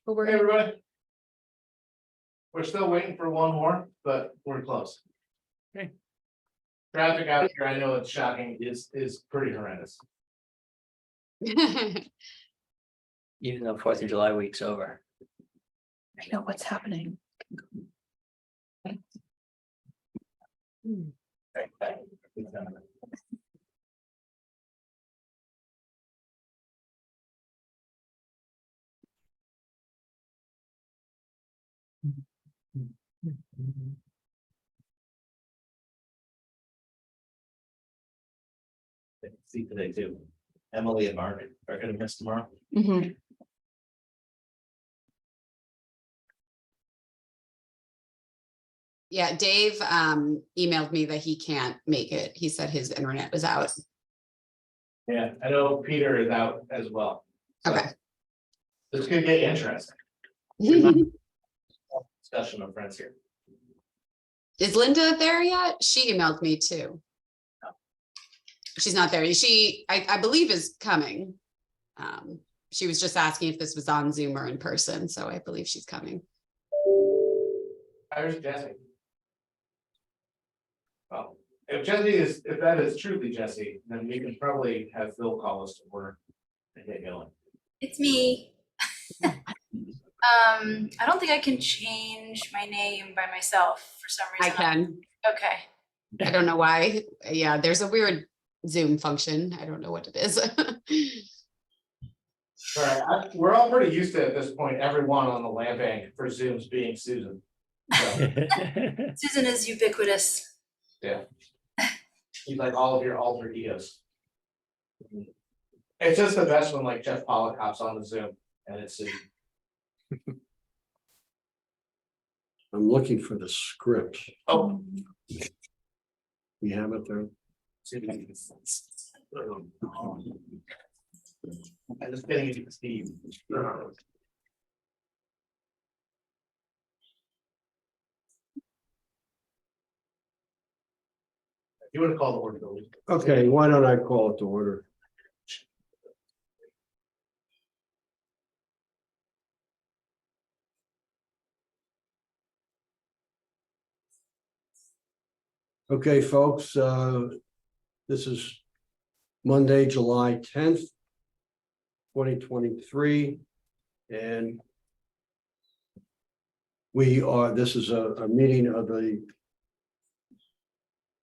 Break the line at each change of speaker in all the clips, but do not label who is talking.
But we're
Hey,
gonna,
everybody. We're still waiting for one more, but we're close.
Okay.
Traffic out here, I know it's shocking, is pretty horrendous.
Even though 4th of July week's over.
I know what's happening.
See today too. Emily and Mark are gonna miss tomorrow.
Mhm.
Yeah, Dave emailed me that he can't make it. He said his internet was out.
Yeah, I know Peter is out as well. So
Okay.
This could get interesting. Discussion of friends here.
Is Linda there yet? She emailed me too. She's not there. I believe is coming. She was just asking if this was on Zoom or in person, so I believe she's coming.
There's Jesse. Well, if that is truly Jesse, then we can probably have Phil call us to work and get going.
It's me. I don't think I can change my name by myself for some
I
reason.
can.
Okay.
I don't know why. Yeah, there's a weird Zoom function. I don't know what it is.
All right, we're all pretty used to at this point, everyone on the land bank for Zooms being Susan. So,
Susan is ubiquitous.
yeah. You like all of your alter egos. It's just the best when like Jeff Pollock hops on the Zoom and it's Susan.
I'm looking for the script.
Oh.
We have it there.
I just getting it to Steve. You want to call the order, Bill?
Okay, why don't I call it to order? Okay, folks, this is Monday, July 10th, 2023, and this is a meeting of the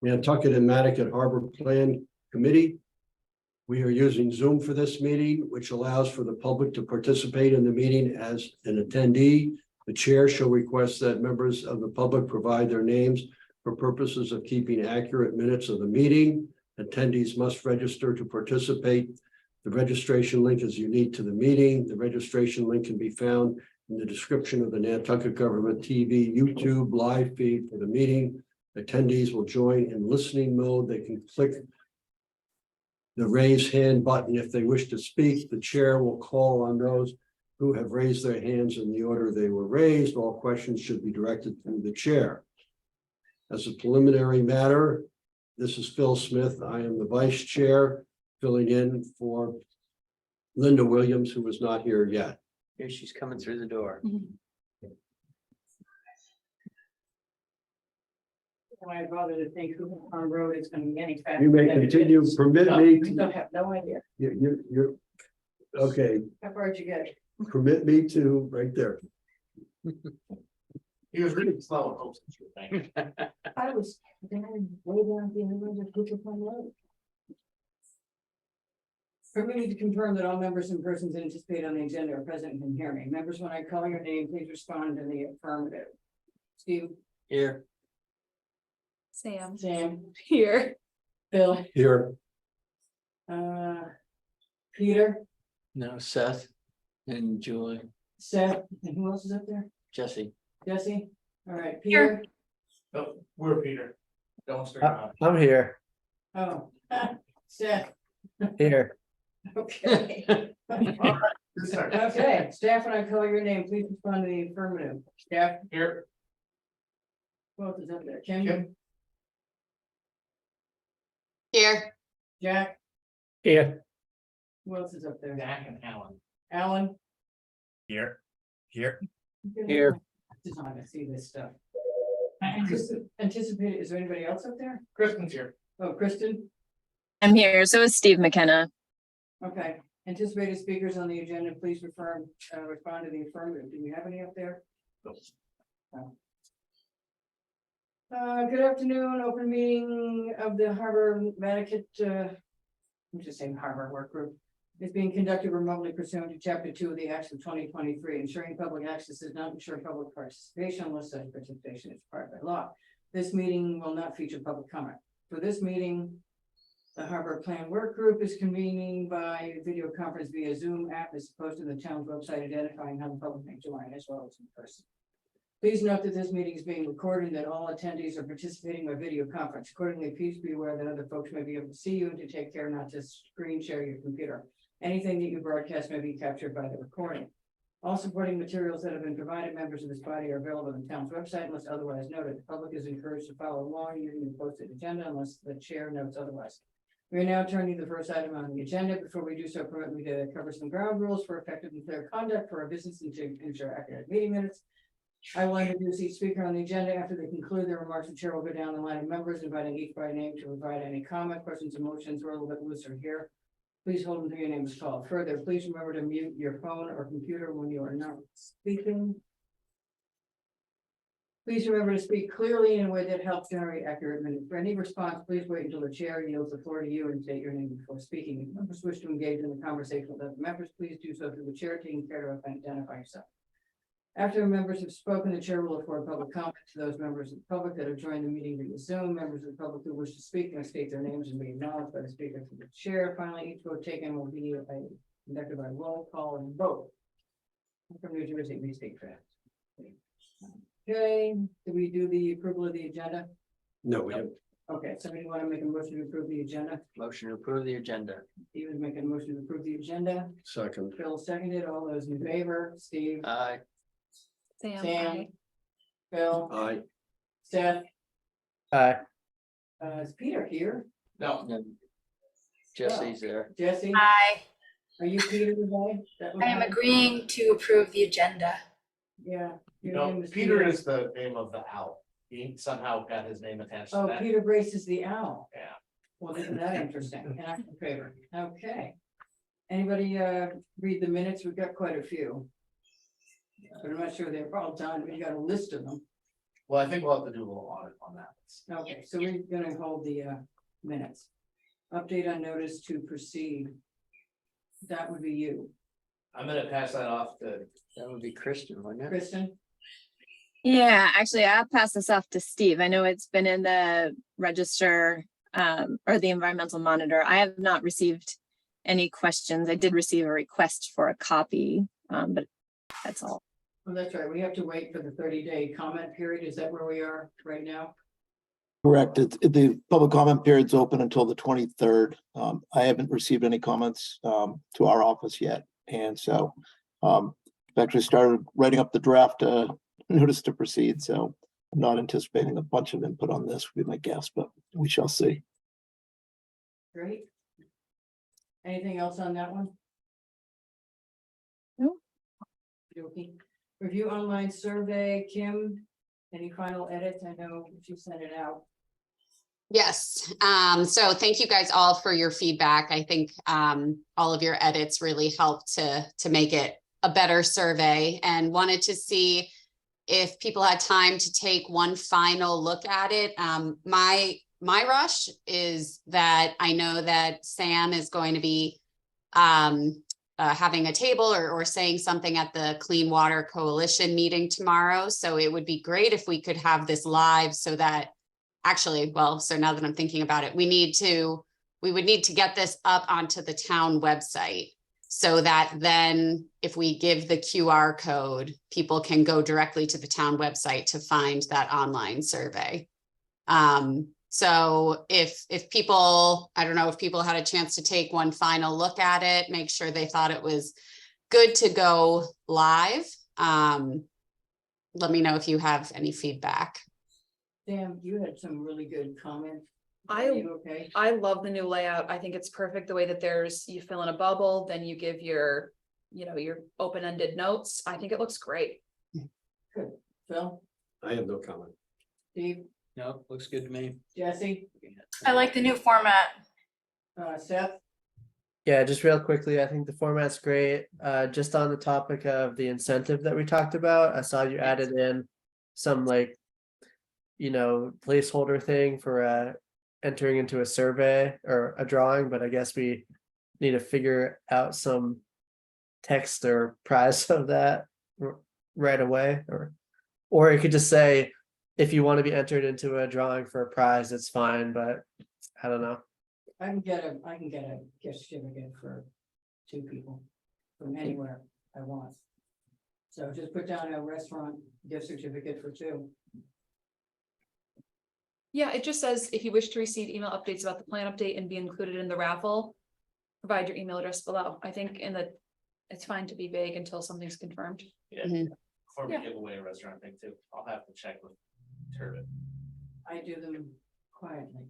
Nantucket and Mattocket Harbor Plan Committee. We are using Zoom for this meeting, which allows for the public to participate in the meeting as an attendee. The chair shall request that members of the public provide their names for purposes of keeping accurate minutes of the meeting. Attendees must register to participate. The registration link is unique to the meeting. The registration link can be found in the description of the Nantucket Government TV YouTube live feed for the meeting. Attendees will join in listening mode. They can click the raise hand button if they wish to speak. The chair will call on those who have raised their hands in the order they were raised. All questions should be directed to the chair. As a preliminary matter, this is Phil Smith. I am the vice chair, filling in for Linda Williams, who is not here yet.
Here she's coming through the door.
I bother to think who on road is gonna be any faster.
You may
than it
continue,
is.
permit
I
me,
don't have no idea.
you're, okay,
How far did you get?
permit me to, right there.
He was really slow on hopes. Thank you.
I was down, way down at the end of the Cooper Pond Road. Permit me to confirm that all members and persons anticipated on the agenda are present and can hear me. Members, when I call your name, please respond in the affirmative. Steve,
Here.
Sam.
Sam,
Here.
Bill,
Here,
Peter,
No, Seth and Julie,
Seth, and who else is up there?
Jesse.
Jesse? All right,
Here.
Peter.
No, we're Peter. Don't start out.
I'm here.
Oh, Seth,
Here.
okay.
Start.
Okay, staff, when I call your name, please respond to the affirmative. Staff,
Here,
who else is up there? Kim,
Kim,
Here.
Jack,
Here.
who else is up there?
Zach and Alan.
Alan,
Here. Here.
Here.
Just on to see this stuff. I anticipate, is there anybody else up there?
Kristen's here.
Oh, Kristen?
I'm here. So is Steve McKenna.
Okay, anticipated speakers on the agenda, please respond to the affirmative. Do we have any up there?
Nope.
Good afternoon, open meeting of the Harbor Connecticut, I'm just saying Harbor Work Group. Is being conducted remotely pursuant to chapter 2 of the Acts of 2023. Ensuring public access does not ensure public participation unless such participation is required by law. This meeting will not feature public comment. For this meeting, the Harbor Plan Work Group is convening by video conference via Zoom app as opposed to the town's website identifying how the public may join as well as in person. Please note that this meeting is being recorded and that all attendees are participating by video conference. Accordingly, please be aware that other folks may be able to see you and to take care not to screen share your computer. Anything that you broadcast may be captured by the recording. All supporting materials that have been provided members of this body are available on the town's website unless otherwise noted. The public is encouraged to follow along using the posted agenda unless the chair notes otherwise. We are now turning to the first item on the agenda. Before we do so, permit me to cover some ground rules for effective and clear conduct for our business and to ensure accurate meeting minutes. I will introduce each speaker on the agenda. After they conclude their remarks, the chair will go down the line of members, inviting each by name to provide any comment, questions, and motions. We're a little bit looser here. Please hold until your name is called. Further, please remember to mute your phone or computer when you are not speaking. Please remember to speak clearly in a way that helps generate accurate minutes. For any response, please wait until the chair yields the floor to you and state your name before speaking. If members wish to engage in the conversation with other members, please do so through the chair, taking care to identify yourself. After members have spoken, the chair will afford public comment to those members of the public that have joined the meeting via Zoom. Members of the public who wish to speak must state their names and be acknowledged by the speaker to the chair. Finally, each vote taken will be conducted by roll call and vote. I'm from New Jersey, we state fast. Okay, did we do the approval of the agenda?
No, we have,
Okay, somebody want to make a motion to approve the agenda?
Motion to approve the agenda.
Steven making a motion to approve the agenda.
second,
Phil seconded. All those in favor, Steve,
Aye.
Sam,
Sam,
aye.
Phil,
aye,
Seth,
Aye.
is Peter here?
No,
Jesse's there.
Jesse,
I
are you Peter today? That was-
am agreeing to approve the agenda.
Yeah. your
no,
name is
Peter is the name of the owl. He somehow got his name attached to
Oh,
that.
Peter Brace is the owl.
Yeah.
Well, isn't that interesting? And I'm in favor. Okay. Anybody read the minutes? We've got quite a few. But I'm not sure they're all done. We've got a list of them.
Well, I think we'll have to do a little audit on that.
Okay, so we're gonna hold the minutes. Update on notice to proceed. That would be you,
I'm gonna pass that off to,
That would be Kristen, wouldn't it?
Kristen.
Yeah, actually, I'll pass this off to Steve. I know it's been in the register or the environmental monitor. I have not received any questions. I did receive a request for a copy, but that's all.
Well, that's right. We have to wait for the 30-day comment period. Is that where we are right now?
Correct. The public comment period's open until the 23rd. I haven't received any comments to our office yet. And so I've actually started writing up the draft notice to proceed. So I'm not anticipating a bunch of input on this, would be my guess, but we shall see.
Great. Anything else on that one?
No.
Okay. Review online survey, Kim, any final edits? I know she sent it out.
Yes, so thank you guys all for your feedback. I think all of your edits really helped to make it a better survey, and wanted to see if people had time to take one final look at it. My rush is that I know that Sam is going to be having a table or saying something at the Clean Water Coalition meeting tomorrow. So it would be great if we could have this live so that actually, well, so now that I'm thinking about it, we would need to get this up onto the town website so that then if we give the QR code, people can go directly to the town website to find that online survey. So if people, I don't know if people had a chance to take one final look at it, make sure they thought it was good to go live. Let me know if you have any feedback.
Sam, you had some really good comments.
I-
Are you okay?
I love the new layout. I think it's perfect the way that you fill in a bubble, then you give your you know, your open-ended notes. I think it looks great.
Phil,
I have no comment.
Steve,
No, looks good to me.
Jesse,
I like the new format.
Seth,
Yeah, just real quickly, I think the format's great. Just on the topic of the incentive that we talked about, I saw you added in some like, you know, placeholder thing for entering into a survey or a drawing, but I guess we need to figure out some text or prize of that right away, or it could just say, if you want to be entered into a drawing for a prize, it's fine, but I don't know.
I can get a gift certificate for 2 people from anywhere I want. So just put down a restaurant gift certificate for 2.
Yeah, it just says if you wish to receive email updates about the plan update and be included in the raffle, provide your email address below. I think it's fine to be vague until something's confirmed.
Yeah,
Mhm.
before we
Yeah.
give away a restaurant thing too, I'll have to check with Turbot.
I do them quietly.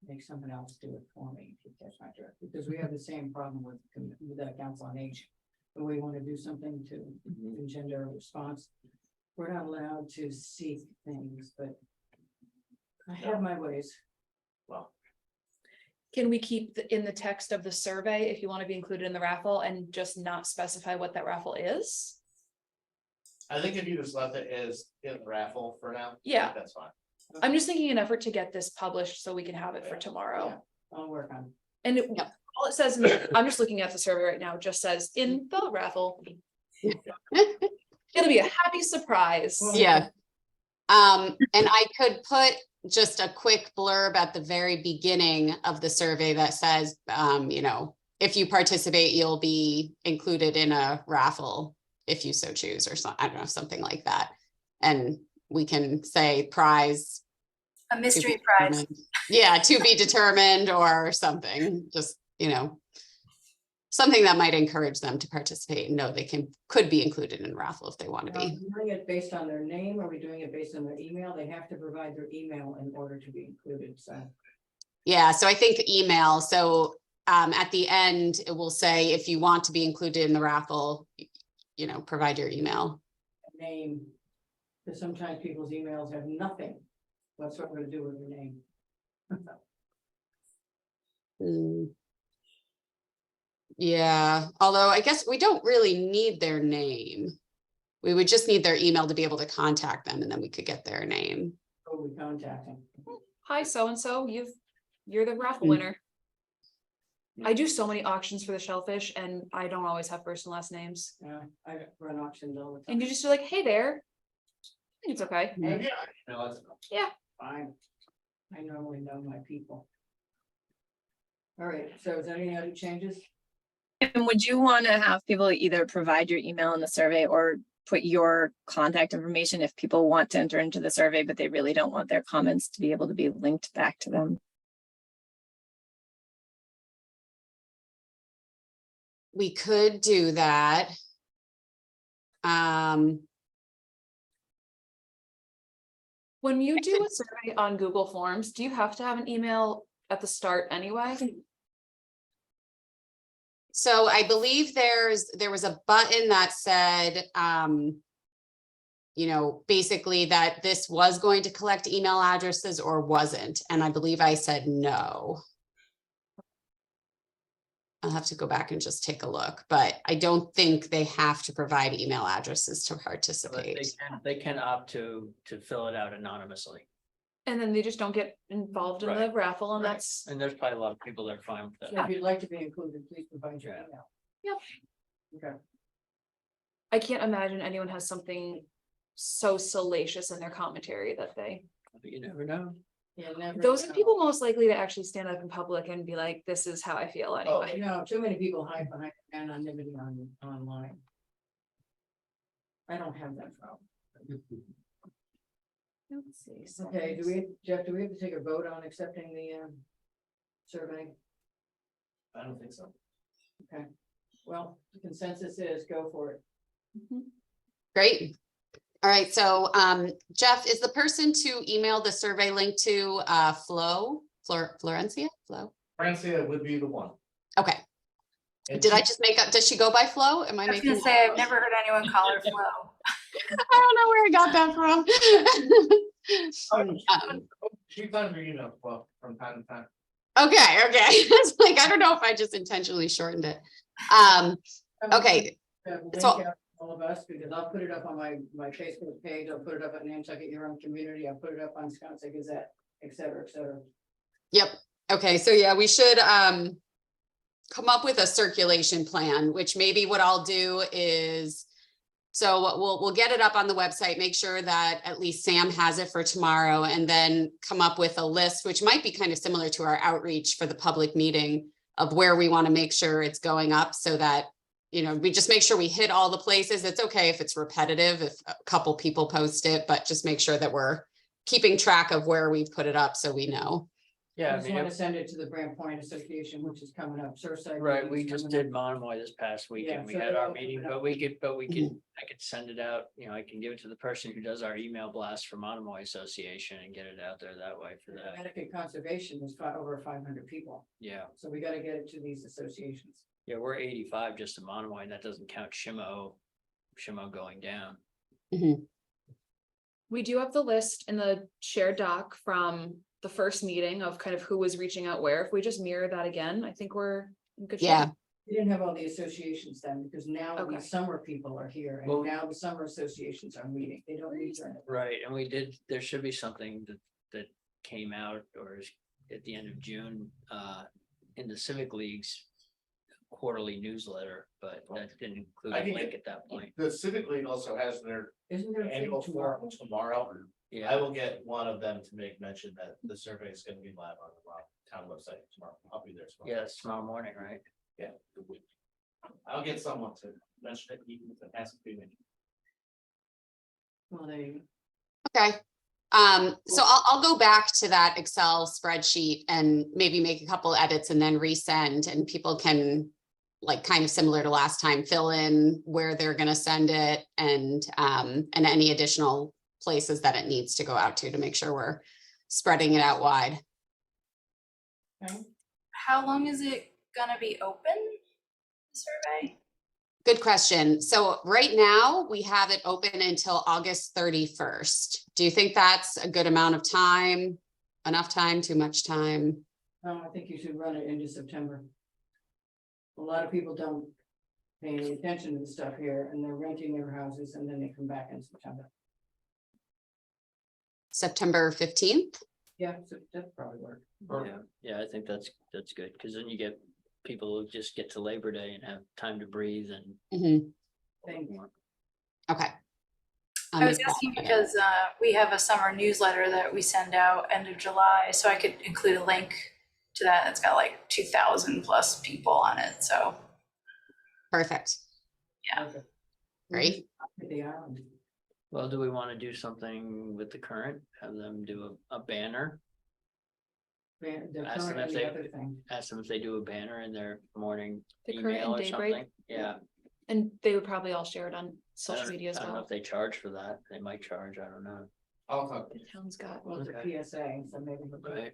Make someone else do it for me, if you catch my drift, because we have the same problem with the council on aging. When we want to do something to engender a response, we're not allowed to seek things, but I have my ways.
Well,
Can we keep in the text of the survey if you want to be included in the raffle and just not specify what that raffle is?
I think if you just left it as in raffle for now.
Yeah.
That's fine.
I'm just thinking an effort to get this published so we can have it for
Yeah.
tomorrow.
I'll work on it.
And
Yep.
all it says, I'm just looking at the survey right now, it just says in the raffle. It'll be a happy surprise.
Yeah. And I could put just a quick blurb at the very beginning of the survey that says, you know, if you participate, you'll be included in a raffle if you so choose, or something, I don't know, something like that. And we can say prize.
A
to
mystery
be
prize.
determined. Yeah, to be determined or something, just, you know, something that might encourage them to participate and know they could be included in a raffle if they want to
Now, are
be.
we doing it based on their name? Are we doing it based on their email? They have to provide their email in order to be included, so.
Yeah, so I think email, so at the end, it will say, if you want to be included in the raffle, you know, provide your email.
Name, because sometimes people's emails have nothing whatsoever to do with their name.
Yeah, although I guess we don't really need their name. We would just need their email to be able to contact them, and then we could get their name.
Who we contacting?
Hi, so-and-so, you're the raffle winner. I do so many auctions for the shellfish and I don't always have first and last names.
Yeah, I run auctions all the time.
And you just are like, hey there. It's okay.
Hey,
No, that's.
fine. I normally know my people. All right, so is there any other changes?
And would you want to have people either provide your email in the survey or put your contact information if people want to enter into the survey, but they really don't want their comments to be able to be linked back to them?
We could do that.
When you do a survey on Google Forms, do you have to have an email at the start anyway?
So I believe there was a button that said, you know, basically that this was going to collect email addresses or wasn't. And I believe I said no. I'll have to go back and just take a look, but I don't think they have to provide email addresses to
But
participate.
they can opt to fill it out anonymously.
And then they just don't get involved in the
Right.
raffle and
Right.
that's,
And there's probably a lot of people that are fine with
So
that.
if you'd like to be included, please provide your
Yeah.
email.
Yep.
Okay.
I can't imagine anyone has something so salacious in their commentary that they,
But you never know.
Yeah, never
those are
know.
people most likely to actually stand up in public and be like, this is how I feel
Oh,
anyway.
you know, too many people hide behind anonymity online. I don't have that problem.
Let's see.
Okay, Jeff, do we have to take a vote on accepting the survey?
I don't think so.
Well, the consensus is go for it.
Mhm.
Great. All right, so Jeff, is the person to email the survey link to Florencia? Flo?
Francia would be the one.
Okay, Did I just make up, does she go by Flo? Am I
I was
making?
gonna say, I've never heard anyone call her Flo.
I don't know where I got that from.
She finds her email well, from time to time.
Okay, okay. It's like, I don't know if I just intentionally shortened it. Okay,
Link
So-
out to all of us, because I'll put it up on my Facebook page, I'll put it up at Nantucket Your Own Community, I'll put it up on Wisconsin Gazette, et cetera, et cetera.
yep. Okay, so yeah, we should come up with a circulation plan, which maybe what I'll do is, so we'll get it up on the website, make sure that at least Sam has it for tomorrow, and then come up with a list, which might be kind of similar to our outreach for the public meeting of where we want to make sure it's going up, so that, you know, we just make sure we hit all the places. It's okay if it's repetitive, if a couple people post it, but just make sure that we're keeping track of where we've put it up so we know.
Yeah,
I
I
just
mean,
want to send it to the Brant Point Association, which is coming up, Surfside.
right, we
meeting's
just
coming
did Monomoy this past weekend. We
so
had
they'll
our
open
meeting,
it
but
up.
we could, I could send it out, you know, I can give it to the person who does our email blast for Monomoy Association and get it out there that way for
up.
that.
Connecticut Conservation is over 500 people,
Yeah,
so we got to get it to these associations.
yeah, we're 85 just in Monomoy, and that doesn't count Shimo going down.
We do have the list in the shared doc from the first meeting of kind of who was reaching out where. If we just mirror that again, I think we're in good shape.
Yeah,
We didn't have all the associations then, because now
Okay.
the summer people are here,
Well-
and now the summer associations are meeting, they don't meet during.
Right, and we did, there should be something that came out or is at the end of June, in the Civic League's quarterly newsletter, but that didn't include
I
a
can
link
get-
at that point.
The Civic League also has their
Isn't there? a thing
annual
tomorrow?
forum tomorrow. I
Yeah,
will get one of them to make mention that the survey is gonna be live on the town website tomorrow. I'll be there tomorrow.
yeah, it's tomorrow morning, right?
Yeah. I'll get someone to mention it, even if it hasn't been.
Well, they,
okay. So I'll go back to that Excel spreadsheet and maybe make a couple edits and then resend, and people can, like, kind of similar to last time, fill in where they're gonna send it and any additional places that it needs to go out to make sure we're spreading it out wide.
How long is it gonna be open? The survey?
Good question. So right now we have it open until August 31st. Do you think that's a good amount of time? Enough time, too much time?
I think you should run it into September. A lot of people don't pay any attention to the stuff here, and they're renting their houses, and then they come back in September.
September 15th?
Yeah, so that probably work.
Yeah, yeah, I think that's good, because then you get people who just get to Labor Day and have time to breathe and.
Mhm.
Thank you.
Okay.
I was asking because we have a summer newsletter that we send out end of July, so I could include a link to that. It's got like 2,000 plus people on it, so.
Perfect.
Yeah.
Okay.
Great.
The island.
Well, do we want to do something with the current, have them do a banner?
They're
Ask them
telling
if
me the
they-
other thing.
Ask them if they do a banner in their morning
The current
email
and
or
Daybreak.
something, yeah.
And they would probably all share it on
I
social
don't-
media as
I don't know
well.
if they charge for that, they might charge, I don't know,
I'll talk.
The town's got,
Well, it's a
Okay.
PSA, so maybe. we'll do it.
right?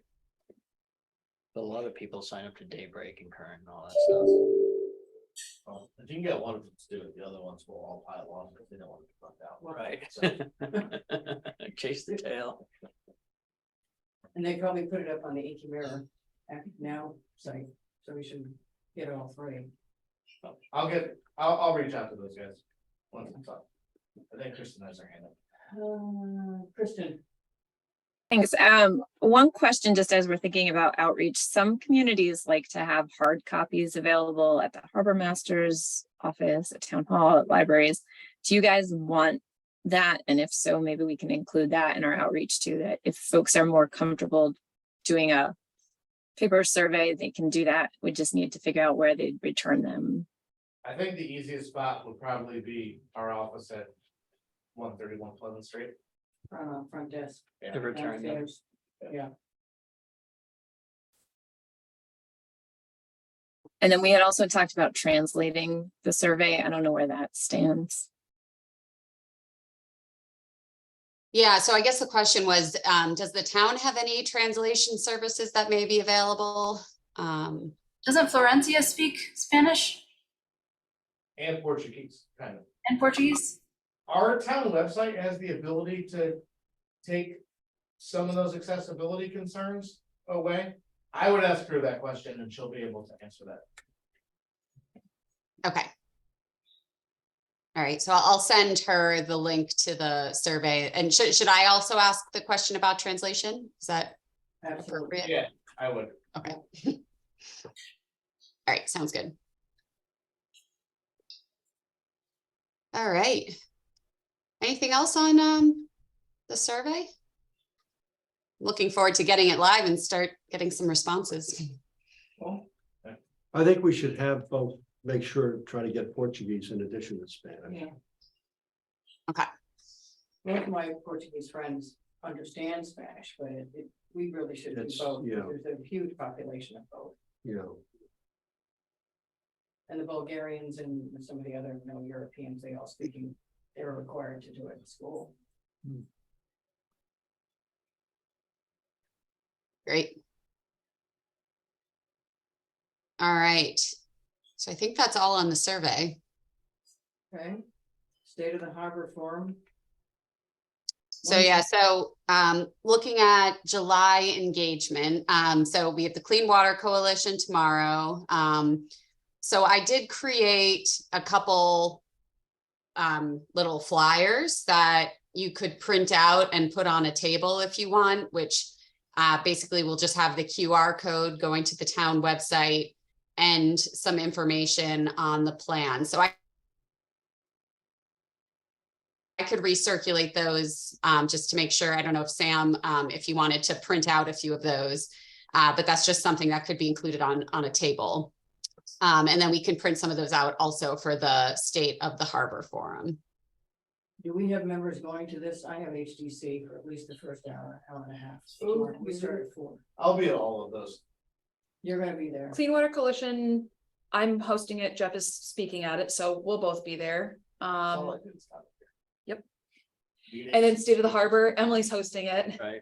But a lot of people sign up to Daybreak and Current and all that stuff.
Well, if you can get one of them to do it, the other ones will all pile on because they don't want to be left out.
Right.
So,
Chase the tail.
And they probably put it up on the Inky Mirror now site, so we should get all three.
I'll reach out to those guys. Once it's up. I think Kristen has her hand up.
Kristen,
Thanks. One question, just as we're thinking about outreach, some communities like to have hard copies available at the harbor master's office, at town hall, at libraries. Do you guys want that? And if so, maybe we can include that in our outreach too, that if folks are more comfortable doing a paper survey, they can do that. We just need to figure out where they'd return them.
I think the easiest spot would probably be our office at 131 Pleasant Street.
front desk.
To return them.
downstairs. Yeah,
And then we had also talked about translating the survey. I don't know where that stands.
Yeah, so I guess the question was, does the town have any translation services that may be available?
Doesn't Florencia speak Spanish?
And Portuguese, kind of.
And Portuguese?
Our town website has the ability to take some of those accessibility concerns away. I would ask her that question and she'll be able to answer that.
Okay. All right, so I'll send her the link to the survey. And should I also ask the question about translation? Is that
Absolutely.
appropriate?
Yeah, I would.
Okay. All right, sounds good. All right. Anything else on the survey? Looking forward to getting it live and start getting some responses.
I think we should have both, make sure, try to get Portuguese in addition to Spanish.
Yeah.
Okay.
Most of my Portuguese friends understand Spanish, but we really should do
It's-
both.
yeah.
There's a huge population of both.
You know,
And the Bulgarians and some of the other, Europeans, they all speaking, they're required to do it in school.
Great. All right. So I think that's all on the survey.
Okay. State of the Harbor Forum.
So yeah, so looking at July engagement, so we have the Clean Water Coalition tomorrow. So I did create a couple little flyers that you could print out and put on a table if you want, which basically will just have the QR code going to the town website and some information on the plan. So I could recirculate those just to make sure. I don't know if Sam, if you wanted to print out a few of those, but that's just something that could be included on a table. And then we can print some of those out also for the State of the Harbor Forum.
Do we have members going to this? I have HDC for at least the first hour and a half. We start at 4.
I'll be at all of those.
You're gonna be there.
Clean Water Coalition, I'm hosting it, Jeff is speaking at it, so we'll both be there.
All I do is stop here.
Yep. And then State of the Harbor, Emily's hosting it.
Right.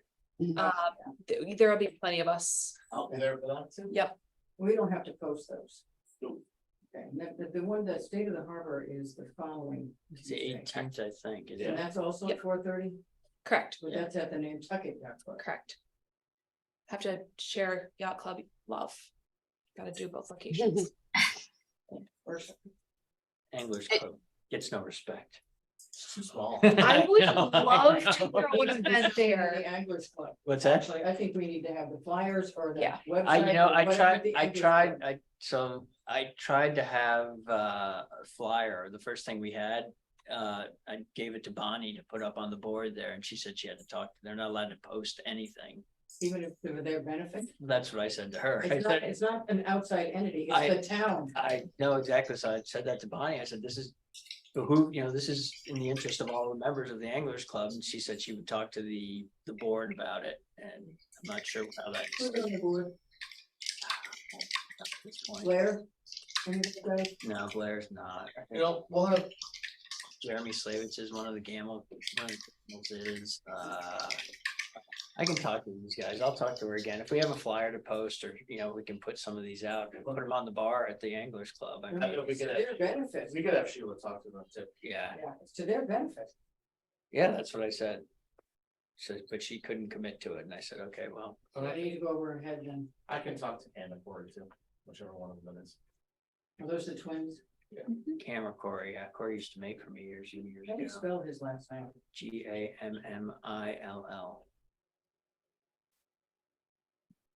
There'll be plenty of us.
I'll be there for that too.
Yep.
We don't have to post those.
Nope.
Okay, and the one that State of the Harbor is the following.
It's the
Tuesday.
18th, I think. It
And
is.
that's also
Yep.
at 4:30,
Correct,
but that's at the Nantucket Yacht Club.
correct. Have to share yacht club love. Gotta do both locations.
Anglers Club gets no respect.
Too small.
I would
No, I
love
know.
to throw an event
The
there.
Anglers Club.
What's that?
Actually, I think we need to have the flyers or the
Yeah.
website.
I
or whatever
tried,
the
I
Anglers
tried,
Club-
I tried to have a flyer, the first thing we had. I gave it to Bonnie to put up on the board there and she said she had to talk, they're not allowed to post anything.
Even if they're their benefit.
That's what I said to her. I
It's
said,
not an outside entity,
I-
it's the town.
I know exactly, so I said that to Bonnie, I said, this is. Who, this is in the interest of all the members of the Anglers Club, and she said she would talk to the board about it, and I'm not sure how that.
Who's on the board?
At this point.
Blair? Any of those guys?
No, Blair's not. I think
We'll have,
Jeremy Slavitz is one of the Gamble, one of the Gambles is, I can talk to these guys. I'll talk to her again. If we have a flyer to post or, we can put some of these out and put them on the bar at the Anglers Club. I mean,
It's to their benefit.
we could have Sheila talk to them too.
yeah,
Yeah, it's to their benefit.
yeah, that's what I said. So, but she couldn't commit to it. And I said, okay, well,
I need to go over ahead then.
I can talk to Anna Corey too, whichever one of them is.
Are those the twins?
Camera Corey, yeah, Corey used to make for me years and years
How do you
ago.
spell his last name?
Gammil.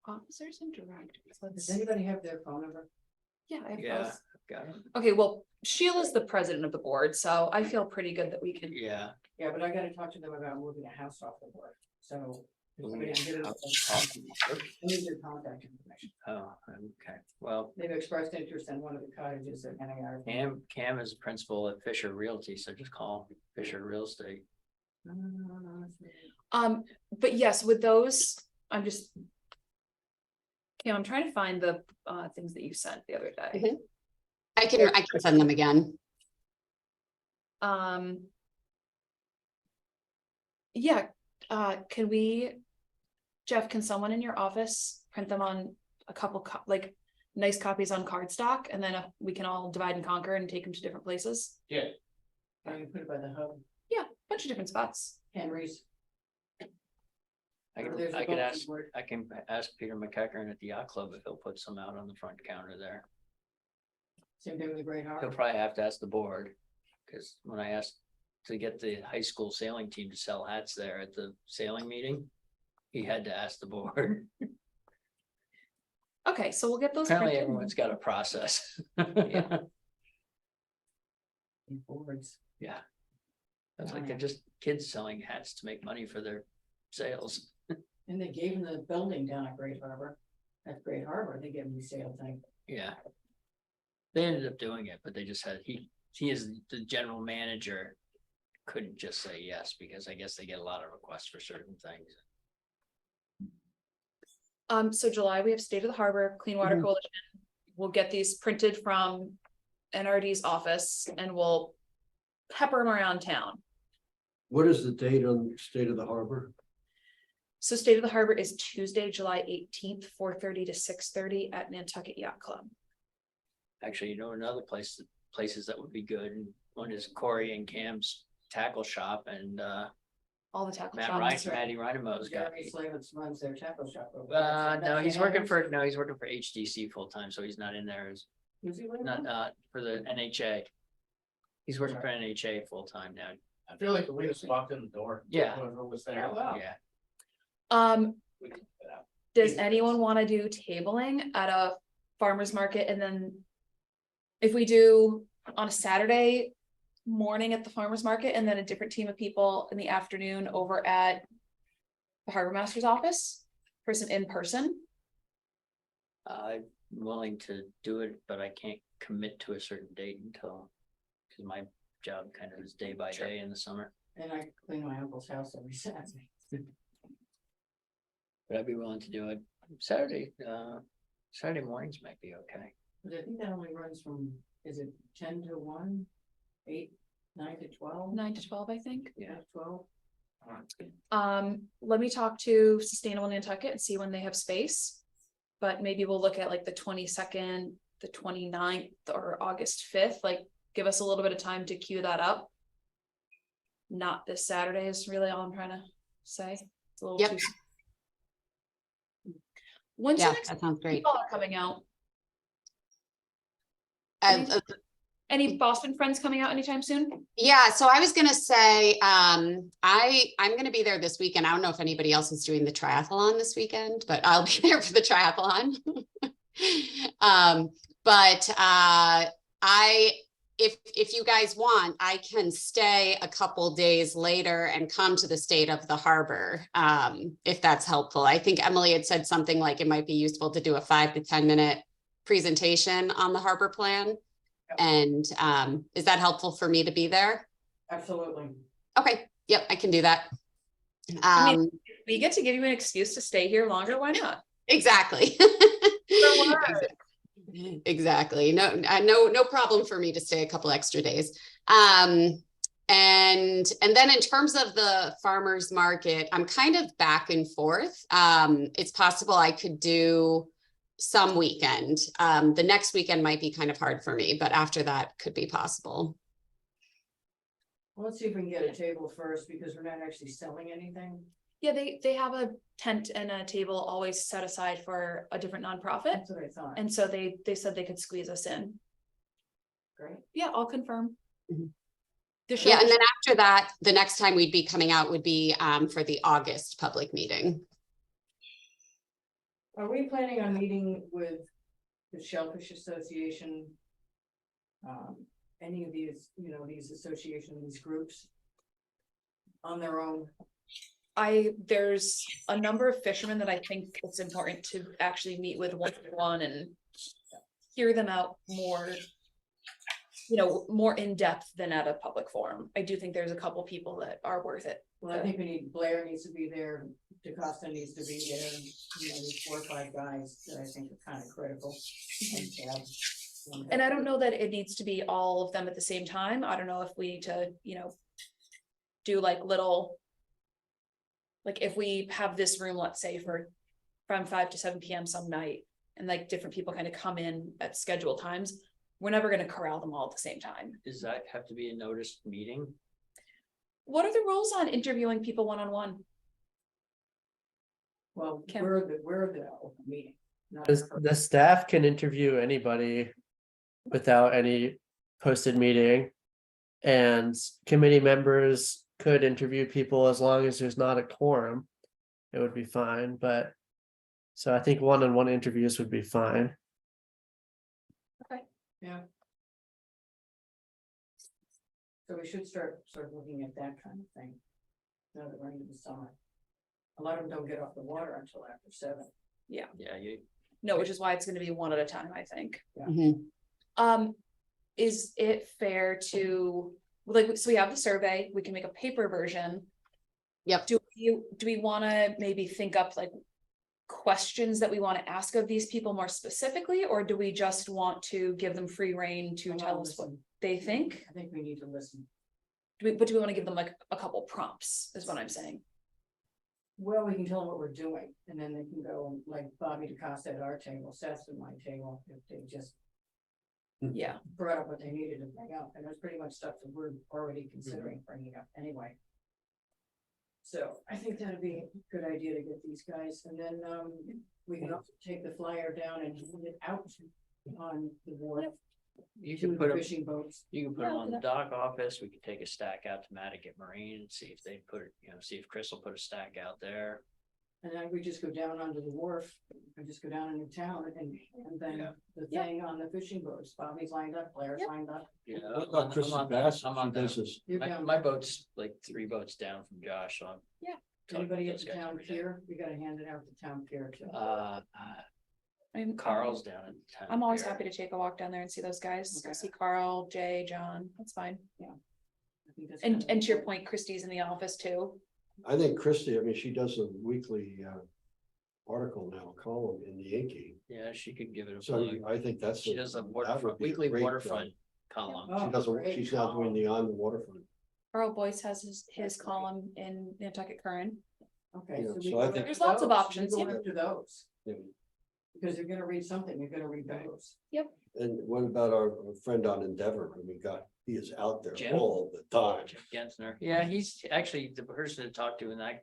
Officers and directors.
Does anybody have their phone number?
Yeah, I have
Yeah,
both.
got it.
Okay, well, Sheila's the president of the board, so I feel pretty good that we can.
Yeah.
Yeah, but I gotta talk to them about moving a house off the board, so. I
Moving
need
a
to get it-
house
I need their contact information.
Oh, okay. Well,
They've expressed interest in one of the cottages at NAR.
Cam is a principal at Fisher Realty, so just call Fisher Real Estate.
But yes, with those, I'm just. Kim, I'm trying to find the things that you sent the other day.
Mhm. I can send them again.
Yeah, can we, Jeff, can someone in your office print them on a couple, like, nice copies on cardstock, and then we can all divide and conquer and take them to different places.
Yeah,
I can put it by the hub,
Yeah, bunch of different spots.
Henry's.
I
or there's
can,
a
I can
bulletin
ask,
board.
I can ask Peter McEachern at the yacht club if he'll put some out on the front counter there.
Same thing with the Great
He'll
Harbor.
probably have to ask the board, because when I asked to get the high school sailing team to sell hats there at the sailing meeting, he had to ask the board.
Okay, so we'll get those.
Apparently
printed.
everyone's got a process.
Boards.
Yeah. That's like they're just kids selling hats to make money for their sales.
And they gave him the building down at Great Harbor. At Great Harbor, they gave him the sale thing.
Yeah. They ended up doing it, but they just had, he is the general manager. Couldn't just say yes, because I guess they get a lot of requests for certain things.
So July, we have State of the Harbor, Clean Water
Mm-hmm.
Coalition. We'll get these printed from NRD's office and we'll pepper them around town.
What is the date on State of the Harbor?
So State of the Harbor is Tuesday, July 18th, 4:30 to 6:30 at Nantucket Yacht Club.
Actually, you know, another places that would be good, and one is Corey and Cam's tackle shop, and
All the tackle
Matt
shops.
Matty Reinemo's got.
Jeremy Slavitz runs their tackle shop. over there.
No, he's
That's
working
Henry's?
for HDC full time, so he's not in there as,
Who's he with
not,
now?
for the NHA. He's working for NHA full time now.
I feel like we just walked in the door.
Yeah.
Whoever was there.
Oh, wow.
Yeah,
We can put it out.
Does anyone want to do tabling at a farmer's market, and then if we do on a Saturday morning at the farmer's market, and then a different team of people in the afternoon over at the harbor master's office for some in-person?
I'm willing to do it, but I can't commit to a certain date until, because my job kind of is day by day in the summer.
And I clean my uncle's house every Saturday.
But I'd be willing to do it Saturday. Saturday mornings might be okay.
But I think that only runs from, is it 10 to 1, 8, 9 to 12?
9 to 12, I think.
Yeah.
12.
Let me talk to Sustainable Nantucket and see when they have space. But maybe we'll look at like the 22nd, the 29th, or August 5th, like give us a little bit of time to queue that up. Not this Saturday is really all I'm trying to say. It's a little
Yep.
too. When's the
Yeah,
next
that sounds great.
people are coming out?
Uh,
Any Boston friends coming out anytime soon?
Yeah, so I was gonna say, I'm gonna be there this weekend. I don't know if anybody else is doing the triathlon this weekend, but I'll be there for the triathlon. If you guys want, I can stay a couple days later and come to the State of the Harbor, if that's helpful. I think Emily had said something like it might be useful to do a 5 to 10 minute presentation on the harbor plan. And is that helpful for me to be there?
Absolutely.
Okay, yep, I can do that.
I mean, we get to give you an excuse to stay here longer, why not?
Exactly. Exactly. No problem for me to stay a couple extra days. And then in terms of the farmers market, I'm kind of back and forth. It's possible I could do some weekend. The next weekend might be kind of hard for me, but after that could be possible.
Well, let's see if we can get a table first, because we're not actually selling anything.
Yeah, they have a tent and a table always set aside for a different nonprofit.
That's what I thought.
And so they said they could squeeze us in.
Great.
Yeah, I'll confirm.
Mhm.
The show-
Yeah, and then after that, the next time we'd be coming out would be for the August public meeting.
Are we planning on meeting with the Shellfish Association? Any of these, these associations, these groups? On their own?
There's a number of fishermen that I think it's important to actually meet with one and hear them out more, more in depth than at a public forum. I do think there's a couple people that are worth it.
Well, I think Blair needs to be there, DeCosta needs to be there, and, these 4 or 5 guys that I think are kind of critical.
And I don't know that it needs to be all of them at the same time. I don't know if we need to, do like little. Like if we have this room, let's say from 5 to 7 p.m. some night, and like different people kind of come in at scheduled times, we're never gonna corral them all at the same time.
Does that have to be a noticed meeting?
What are the rules on interviewing people one-on-one?
Well,
Kim.
we're the open meeting. not
The,
her.
the staff can interview anybody without any posted meeting. And committee members could interview people as long as there's not a quorum. It would be fine, but. So I think one-on-one interviews would be fine.
Yeah. So we should start looking at that kind of thing. Now that we're into the summer. A lot of them don't get off the water until after 7.
Yeah, you,
No, which is why it's gonna be one at a time, I think.
Mhm.
Is it fair to, like, so we have the survey, we can make a paper version.
Yep.
Do we wanna maybe think up like questions that we wanna ask of these people more specifically, or do we just want to give them free reign to tell us what they think?
I think we need to listen.
But do we wanna give them like a couple prompts, is what I'm saying?
Well, we can tell them what we're doing, and then they can go, like Bobby DeCosta at our table, Seth's at my table, if they just
Yeah,
brought up what they needed to bring up, and there's pretty much stuff that we're already considering bringing up anyway. So I think that'd be a good idea to get these guys, and then, we can also take the flyer down and hand it out on the board.
you
To
can
the
put them,
fishing boats.
you can put them
Yeah,
on the dock office. We could take a stack out to Mattocket Marine and see if they put it, see if Chris will put a stack out there.
And then we just go down onto the wharf, and just go down into town, and then
Yeah.
the
Yeah.
thing on the fishing boats, Bobby's lined up, Claire's
Yep.
lined up.
Yeah.
What about Chris's
I'm on
bass?
that. I'm on
She does
that.
this.
You
My,
can,
my boat's like 3 boats down from Josh, so I'm.
Yeah.
talking to
anybody at
those
the
guys
town
every day.
pier, we gotta hand it out to town pier too.
Carl's down at the town.
I'm always
pier.
happy to take a walk down there and see those guys, go
Okay.
see Carl, Jay, John, that's fine.
I think that's
And
kind of
to your
important.
point, Christie's in the office too.
I think Christie, I mean, she does a weekly article now, column in the Yankee.
Yeah, she could give it a
So
plug.
I think that's.
She does a
that would
waterfront,
be a
weekly
great,
waterfront column.
Oh,
She doesn't,
great
she's not doing
column.
the on the waterfront.
Carl Boyce has his
That's great.
column in Nantucket Current.
Okay,
Yeah,
so we
so
go
I
after
think-
There's lots of
those, we
options,
go
yeah.
after those,
Yeah.
because you're gonna read something, you're gonna read those.
And what about our friend on Endeavor? I mean, God, he is out there
Jim?
all the time.
Jim Gensner. Yeah, he's actually the person to talk to in that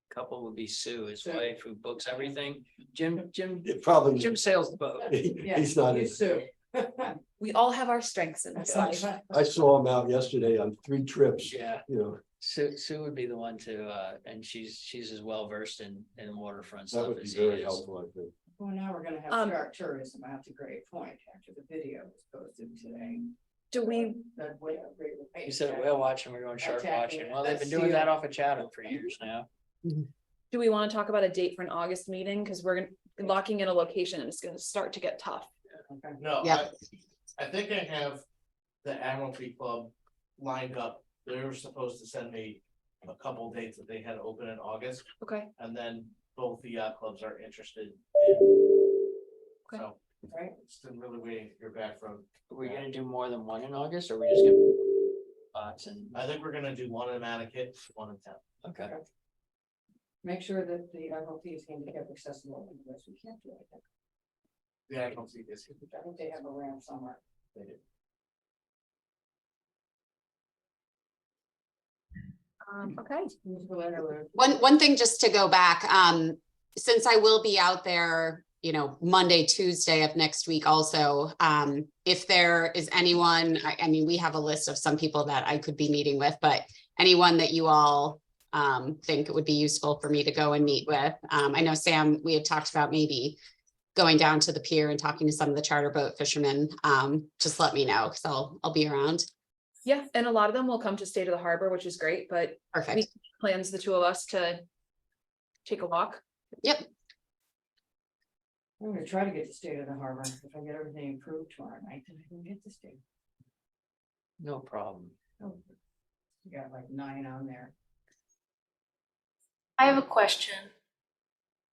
couple would be Sue, his
Sue.
wife, who books everything. Jim
It probably,
Jim sails the boat.
he's not,
You
in-
Sue.
We all have our strengths in this life.
I saw him out yesterday on 3 trips,
Yeah,
you know,
Sue would be the one to, and she's as well versed in waterfront
that
stuff
would be
as he
very
is.
helpful, I think.
Well, now we're gonna have shark tourism out to Great Point after the video was posted today.
Do we,
That way, great.
You said whale watching, we're going shark
Attacking
watching.
it.
Well, they've been
That's
doing that
seal.
off of Chatham for years now.
do we wanna talk about a date for an August meeting? Cause we're locking in a location and it's gonna start to get tough.
Okay.
No,
Yeah.
I think I have the Admiralty Club lined up. They were supposed to send me a couple dates that they had open in August,
Okay,
and then both the yacht clubs are interested in.
Okay.
So,
Right.
still really waiting to hear back from,
Are we gonna do more than one in August, or are we just gonna? Spots and,
I think we're gonna do one in Mattocket, one in town.
okay.
Make sure that the FLP is handicap accessible, otherwise we can't do anything.
Yeah, I don't see this.
I think they have a ramp somewhere.
They do.
okay.
One thing just to go back, since I will be out there, Monday, Tuesday of next week also, if there is anyone, I mean, we have a list of some people that I could be meeting with, but anyone that you all think it would be useful for me to go and meet with. I know Sam, we had talked about maybe going down to the pier and talking to some of the charter boat fishermen. Just let me know, because I'll be around.
Yeah, and a lot of them will come to State of the Harbor, which is great, but
Perfect.
plans the 2 of us to take a walk.
Yep.
I'm gonna try to get to State of the Harbor. If I get everything approved tomorrow night, then I can get to state.
No problem.
Oh, you got like 9 on there.
I have a question.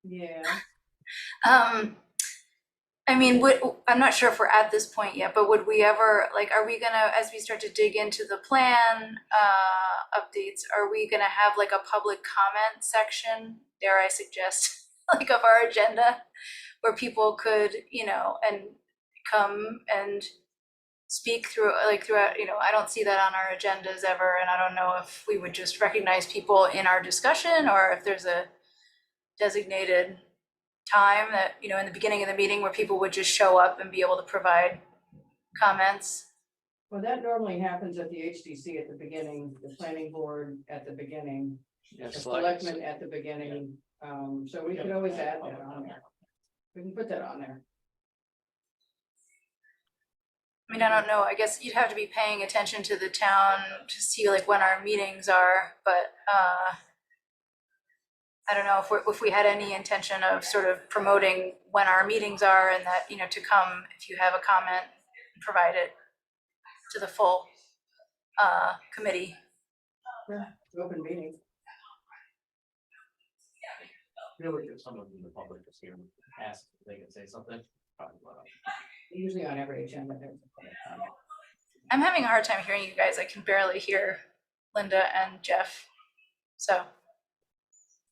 Yeah.
I mean, I'm not sure if we're at this point yet, but would we ever, like, are we gonna, as we start to dig into the plan, updates, are we gonna have like a public comment section, dare I suggest? like of our agenda where people could, and come and speak throughout, I don't see that on our agendas ever. And I don't know if we would just recognize people in our discussion or if there's a designated time that, in the beginning of the meeting where people would just show up and be able to provide comments.
Well, that normally happens at the HDC at the beginning, the planning board at the beginning,
Yeah,
the
select-
selectmen at the beginning. So we could always add that on there. We can put that on there.
I mean, I don't know, I guess you'd have to be paying attention to the town to see like when our meetings are, but I don't know if we had any intention of sort of promoting when our meetings are and that, to come, if you have a comment, provide it to the full committee.
Open meeting.
Really, if someone in the public is here, ask if they can say something. Probably not.
Usually on every agenda. there's a public comment.
I'm having a hard time hearing you guys. I can barely hear Linda and Jeff. So,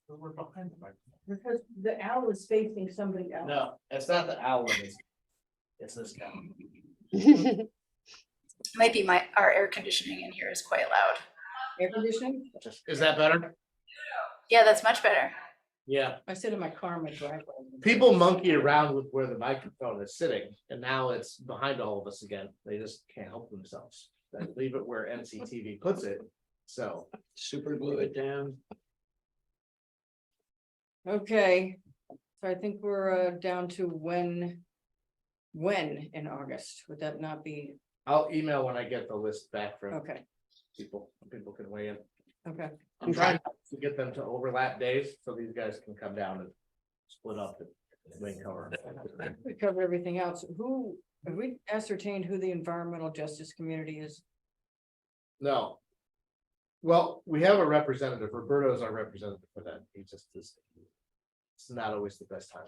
We're behind the microphone.
Because the owl is facing somebody else.
No, it's not the owl, it's this guy.
might be our air conditioning in here is quite loud.
Air conditioning?
Is that better?
Yeah, that's much better.
Yeah,
I sit in my car, my driveway.
people monkey around with where the microphone is sitting, and now it's behind all of us again. They just can't help themselves. They leave it where NCTV puts it, so.
Super glue it down.
Okay, so I think we're down to when in August, would that not be,
I'll email when I get the list back from
okay,
people can weigh in.
okay.
I'm trying to get them to overlap days, so these guys can come down and split up the main cover.
We cover everything else. Have we ascertained who the environmental justice community is?
No. Well, we have a representative, Roberto's our representative for that, he just is. It's not always the best time,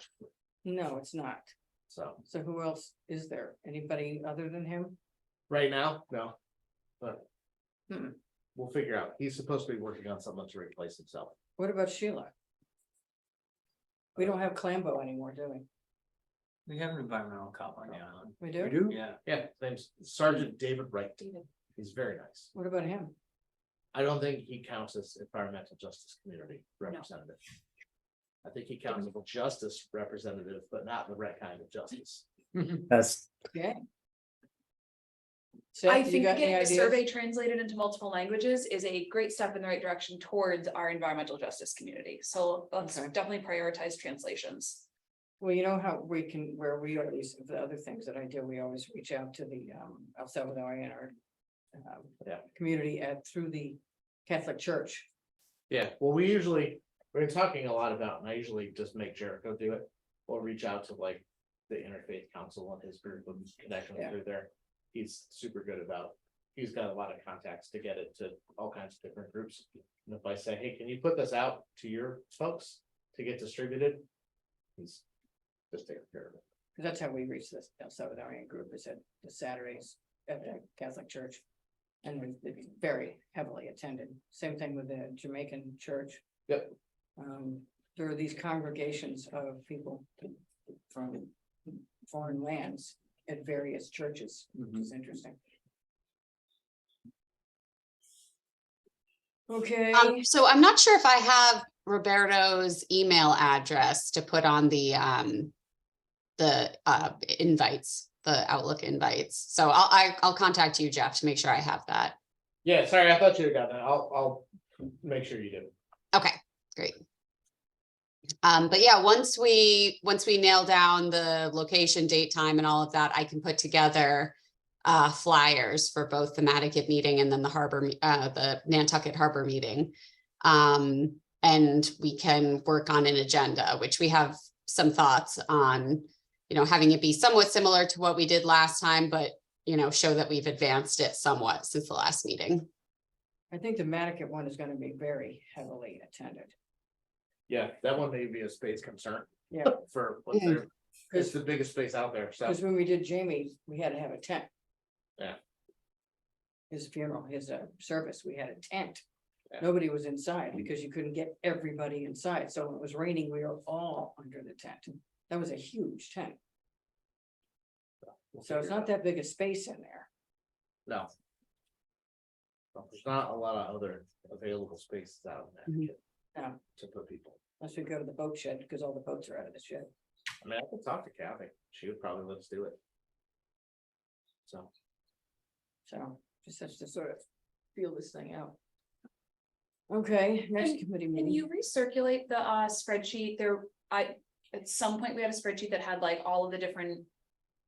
No, it's not.
so,
So who else is there? Anybody other than him?
right now, no. But.
Hmm.
We'll figure out, he's supposed to be working on someone to replace himself.
What about Sheila? We don't have Clambo anymore, do we?
We have an environmental cop on the island.
We do?
do?
Yeah.
Yeah, name's Sergeant David Wright, he's very nice.
What about him?
I don't think he counts as environmental justice community representative. I think he counts as a justice representative, but not the right kind of justice.
That's
Okay.
I
Seth, you
think
got any
getting the
ideas?
survey translated into multiple languages is a great step in the right direction towards our environmental justice community. So let's
Okay.
definitely prioritize translations.
Well, you know how we can, where we always, the other things that I do, we always reach out to the El Salvadorian or
Yeah.
community through the Catholic Church.
Yeah, well, we're talking a lot about, and I usually just make Jericho do it, or reach out to like the Interfaith Council and his group of connections
Yeah.
through there. He's super good about, he's got a lot of contacts to get it to all kinds of different groups. And if I say, hey, can you put this out to your folks to get distributed? He's just taking care of it.
Because that's how we reach this El Salvadorian group, is at the Saturdays at the Catholic Church. And it's very heavily attended. Same thing with the Jamaican church.
Yep.
There are these congregations of people from foreign lands at various churches, which is interesting. Okay.
So I'm not sure if I have Roberto's email address to put on the invites, the Outlook invites. So I'll contact you, Jeff, to make sure I have that.
Yeah, sorry, I thought you had got that. I'll make sure you do.
Okay, great. But yeah, once we nail down the location, date, time, and all of that, I can put together flyers for both the Mattakit meeting and then the Nantucket Harbor meeting. And we can work on an agenda, which we have some thoughts on, having it be somewhat similar to what we did last time, but show that we've advanced it somewhat since the last meeting.
I think the Mattakit one is gonna be very heavily attended.
Yeah, that one may be a space concern.
Yeah.
For what they're, it's the biggest space out there, so.
Because when we did Jamie's, we had to have a tent.
Yeah.
His funeral, his service, we had a tent.
Yeah.
Nobody was inside because you couldn't get everybody inside. So when it was raining, we were all under the tent. That was a huge tent.
We'll
So it's
figure it
not that big a space in there.
No. Well, there's not a lot of other available spaces out in
Mhm.
that
No.
to put people.
Unless we go to the boat shed, because all the boats are out of the shed.
I mean, I could talk to Kathy. She would probably let us do it. So,
So just has to sort of feel this thing out. Okay, next
And-
committee
Can
meeting.
you recirculate the spreadsheet there? At some point, we had a spreadsheet that had like all of the different.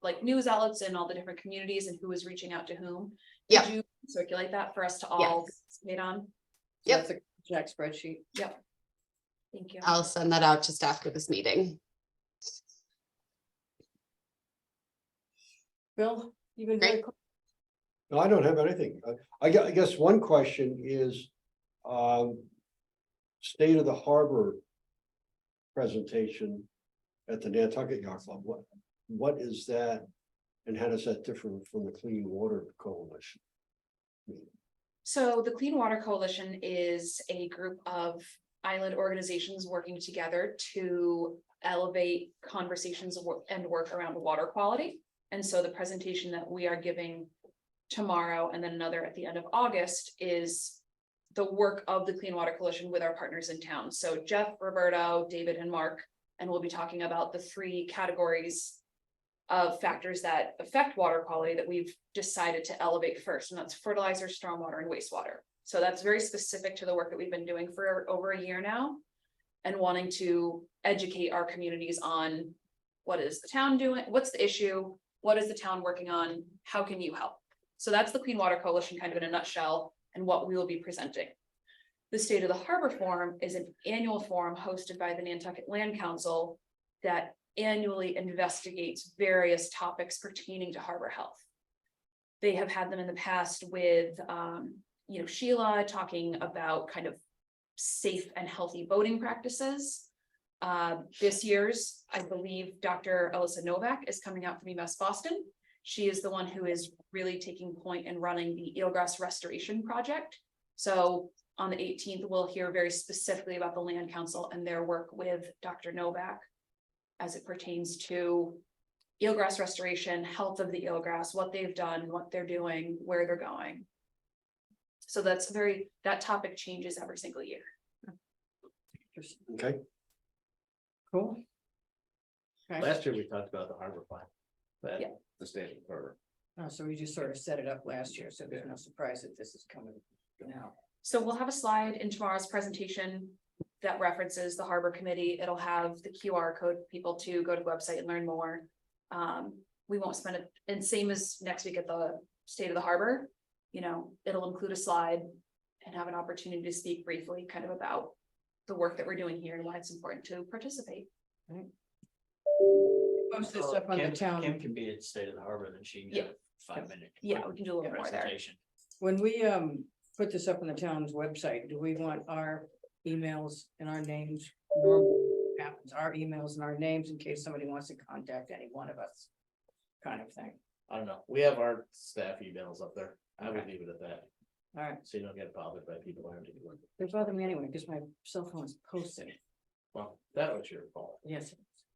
Like news outlets and all the different communities and who was reaching out to whom.
Yeah.
Could you circulate that for us to all participate on?
Yep.
That's a Jack spreadsheet.
Thank you.
I'll send that out just after this meeting.
Bill, you've been very
Great.
quick.
No, I don't have anything. I guess one question is, state of the harbor presentation at the Nantucket Yacht Club. What is that? And how does that differ from the Clean Water Coalition?
So the Clean Water Coalition is a group of island organizations working together to elevate conversations and work around water quality. And so the presentation that we are giving tomorrow and then another at the end of August is the work of the Clean Water Coalition with our partners in town. So Jeff, Roberto, David, and Mark, and we'll be talking about the 3 categories of factors that affect water quality that we've decided to elevate first, and that's fertilizer, stormwater, and wastewater. So that's very specific to the work that we've been doing for over a year now, and wanting to educate our communities on what is the town doing, what's the issue, what is the town working on, how can you help? So that's the Clean Water Coalition kind of in a nutshell, and what we will be presenting. The State of the Harbor Forum is an annual forum hosted by the Nantucket Land Council that annually investigates various topics pertaining to harbor health. They have had them in the past with, Sheila talking about kind of safe and healthy boating practices. This year's, I believe, Dr. Alyssa Novak is coming out from UMass Boston. She is the one who is really taking point in running the eelgrass restoration project. So on the 18th, we'll hear very specifically about the Land Council and their work with Dr. Novak as it pertains to eelgrass restoration, health of the eelgrass, what they've done, what they're doing, where they're going. So that topic changes every single year.
Okay,
Cool. Okay,
last year we talked about the harbor plan. But
Yeah.
the state of the harbor.
so we just sort of set it up last year, so there's no surprise that this is coming now.
So we'll have a slide in tomorrow's presentation that references the Harbor Committee. It'll have the QR code for people to go to the website and learn more. We won't spend it, and same as next week at the State of the Harbor, it'll include a slide and have an opportunity to speak briefly kind of about the work that we're doing here and why it's important to participate.
Post this up on the
Kim
town,
can be at State of the Harbor, then she can
Yeah.
get a 5-minute.
Yeah, we can do a little more there.
presentation.
when we put this up on the town's website, do we want our emails and our names? Normally happens, our emails and our names in case somebody wants to contact any one of us, kind of thing.
I don't know. We have our staff emails up there. I would
Okay.
leave it at that.
All right,
So you don't get bothered by people having to do it.
they bother me anyway, because my cell phone is posted.
Well, that was your fault.
Yes,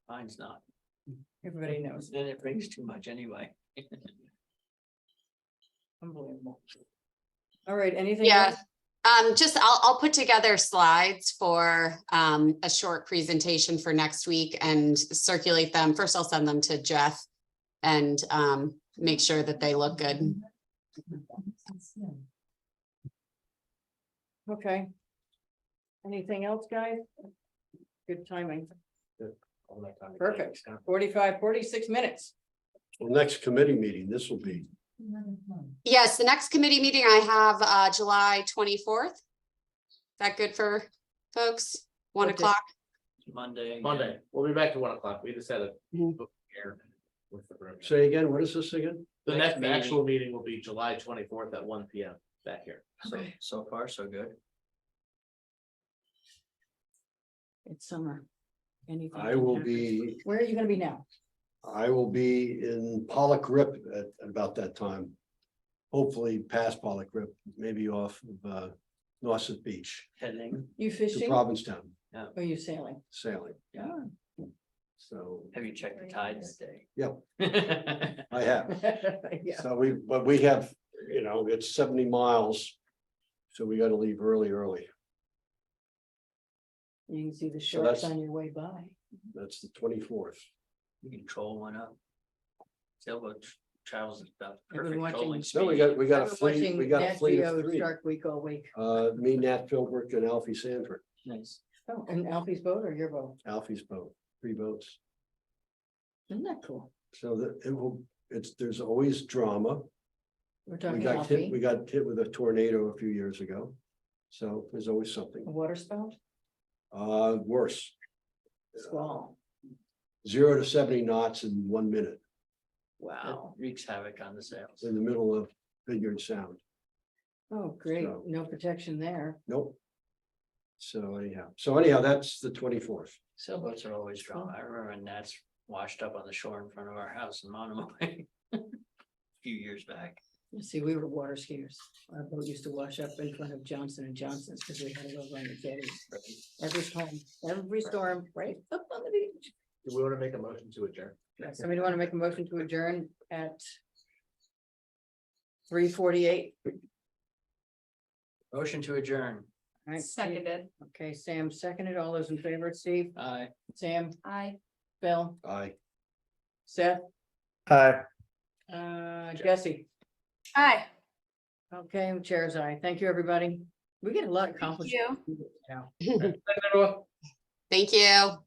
Mine's not.
everybody knows.
Then it rings too much anyway.
Unbelievable. All right, anything?
Yeah.
else?
I'll put together slides for a short presentation for next week and circulate them. First, I'll send them to Jeff and make sure that they look good.
Okay. Anything else, guys? Good timing.
All that time.
Perfect. 46 minutes.
well, next committee meeting, this will be,
Yes, the next committee meeting I have July 24th. Is that good for folks? 1
Okay.
o'clock?
Monday.
Monday, we'll be back to 1 o'clock. We just had a.
Mhm.
book here with the room.
say again, what is this again?
The
Next
next
meeting.
actual meeting will be July 24th at 1 PM back here.
So far, so good.
It's summer. Anything
I
can
will
happen.
be,
Where are you gonna be now?
I will be in Pollock Rip at about that time. Hopefully past Pollock Rip, maybe off of Nauset Beach
Heading,
You
to
fishing?
Provincetown
Or are you sailing?
sailing.
Yeah.
So,
have you checked the tides today?
Yep.
Nice.
I have.
Yeah.
So but we have, it's 70 miles. So we gotta leave early.
You can see the
So
sharks
that's-
on your way by.
That's the 24th.
You can troll one up. Sailboat travels at about
I've been
perfect
watching-
trolling
No,
speed.
we got
I've been
a fleet, we
watching
got a
Nat
fleet of
Geo
3.
Shark Week all week.
Me, Nat Philbrook and Alfie Sanford,
Nice.
Oh, and Alfie's boat or your boat?
Alfie's boat, 3 boats.
Isn't that cool?
So there's always drama.
We're
We
talking
got hit,
Alfie,
we got hit with a tornado a few years ago. So there's always something.
a water spout,
Worse,
squall.
0 to 70 knots in 1 minute
Wow.
Wreaks havoc on the sails.
in the middle of Vineyard Sound.
Oh, great.
So-
No protection there.
Nope. So anyhow, that's the 24th.
Sailboats are always drama. I remember when Nats washed up on the shore in front of our house in Monomoy. A few years back.
You see, we were water skiers. Our boat used to wash up in front of Johnson and Johnson's because we had it over on the jetty. Every storm, right up on the beach.
Do we want to make a motion to adjourn?
Somebody want to make a motion to adjourn at 3:48?
Motion to adjourn.
All right,
Seconded.
okay, Sam seconded. All those in favor, Steve,
Aye.
Sam,
I.
Bill,
Aye.
Seth,
Hi.
Jesse.
Hi,
Okay, chair's eye. Thank you, everybody. We get a lot
thank
accomplished.
you.
now.
Thank you.